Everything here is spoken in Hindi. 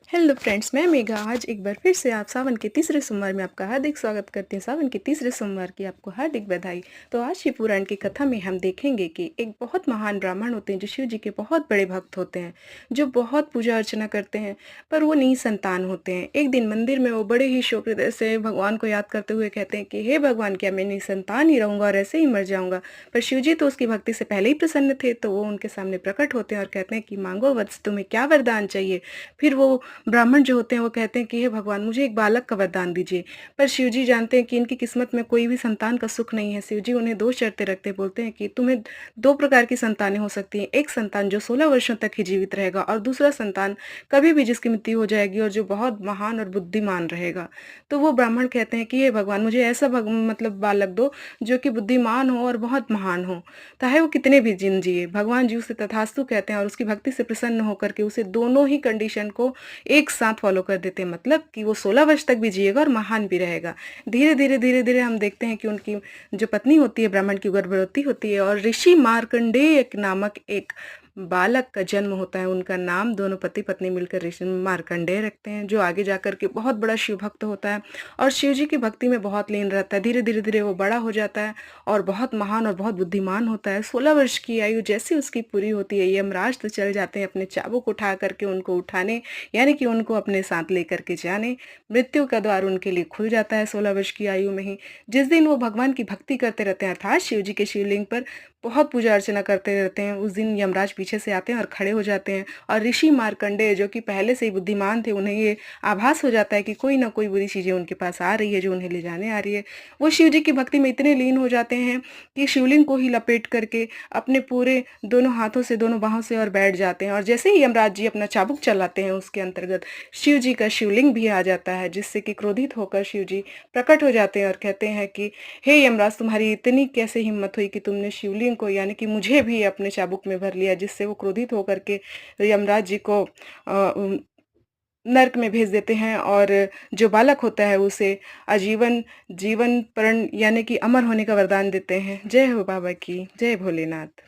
हेलो फ्रेंड्स, मैं मेघा आज एक बार फिर से आप सावन के तीसरे सोमवार में आपका हार्दिक स्वागत करती हूँ। सावन के तीसरे सोमवार की आपको हार्दिक बधाई। तो आज शिव पुराण की कथा में हम देखेंगे कि एक बहुत महान ब्राह्मण होते हैं जो शिव जी के बहुत बड़े भक्त होते हैं, जो बहुत पूजा अर्चना करते हैं, पर वो निसंतान होते हैं। एक दिन मंदिर में वो बड़े ही शोक हृदय से भगवान को याद करते हुए कहते हैं कि हे भगवान, क्या मैं निसंतान ही रहूंगा और ऐसे ही मर जाऊंगा। पर शिव जी तो उसकी भक्ति से पहले ही प्रसन्न थे, तो वो उनके सामने प्रकट होते हैं और कहते हैं कि मांगो वत्स, तुम्हें क्या वरदान चाहिए। फिर वो ब्राह्मण जो होते हैं वो कहते हैं कि हे भगवान, मुझे एक बालक का वरदान दीजिए। पर शिवजी जानते हैं कि इनकी किस्मत में कोई भी संतान का सुख नहीं है। शिवजी उन्हें 2 शर्तें रखते हैं, बोलते हैं कि तुम्हें 2 प्रकार की संतानें हो सकती हैं। एक संतान जो 16 वर्षों तक ही जीवित रहेगा और दूसरा संतान कभी भी जिसकी मृत्यु हो जाएगी और जो बहुत महान और बुद्धिमान रहेगा। तो वो ब्राह्मण कहते हैं कि हे भगवान, मुझे ऐसा मतलब बालक दो जो कि बुद्धिमान हो और बहुत महान हो, चाहे वो कितने भी दिन जिए। भगवान जी उसे तथास्तु कहते हैं और उसकी भक्ति से प्रसन्न होकर के उसे दोनों ही कंडीशन को एक साथ फॉलो कर देते हैं, मतलब कि वो 16 वर्ष तक भी जिएगा और महान भी रहेगा। धीरे-धीरे हम देखते हैं कि उनकी जो पत्नी होती है ब्राह्मण की गर्भवती होती है और ऋषि मार्कंडेय नामक एक बालक का जन्म होता है। उनका नाम दोनों पति-पत्नी मिलकर ऋषि मार्कंडेय रखते हैं, जो आगे जाकर के बहुत बड़ा शिव भक्त होता है और शिव जी की भक्ति में बहुत लीन रहता है। धीरे-धीरे वो बड़ा हो जाता है और बहुत महान और बहुत बुद्धिमान होता है। 16 वर्ष की आयु जैसे उसकी पूरी होती है, यमराज तो चल जाते हैं अपने चाबुक उठा करके उनको उठाने, यानी कि उनको अपने साथ लेकर के जाने। मृत्यु का द्वार उनके लिए खुल जाता है 16 वर्ष की आयु में ही। जिस दिन वो भगवान की भक्ति करते रहते हैं, अर्थात शिव जी के शिवलिंग पर बहुत पूजा अर्चना करते रहते हैं, उस दिन यमराज पीछे से आते हैं और खड़े हो जाते हैं और ऋषि मार्कंडेय जो कि पहले से ही बुद्धिमान थे, उन्हें ये आभास हो जाता है कि कोई ना कोई बुरी चीज़ें उनके पास आ रही है जो उन्हें ले जाने आ रही है। वो शिव जी की भक्ति में इतने लीन हो जाते हैं कि शिवलिंग को ही लपेट करके अपने पूरे दोनों हाथों से, दोनों बाहों से और बैठ जाते हैं और जैसे ही यमराज जी अपना चाबुक चलाते हैं उसके अंतर्गत शिव जी का शिवलिंग भी आ जाता है, जिससे कि क्रोधित होकर शिव जी प्रकट हो जाते हैं और कहते हैं कि हे यमराज, तुम्हारी इतनी कैसे हिम्मत हुई कि तुमने शिवलिंग को, यानी कि मुझे भी अपने चाबुक में भर लिया। जिससे वो क्रोधित होकर के यमराज जी को नर्क में भेज देते हैं और जो बालक होता है उसे आजीवन जीवन पर्ण, यानी कि अमर होने का वरदान देते हैं। जय हो बाबा की, जय भोलेनाथ।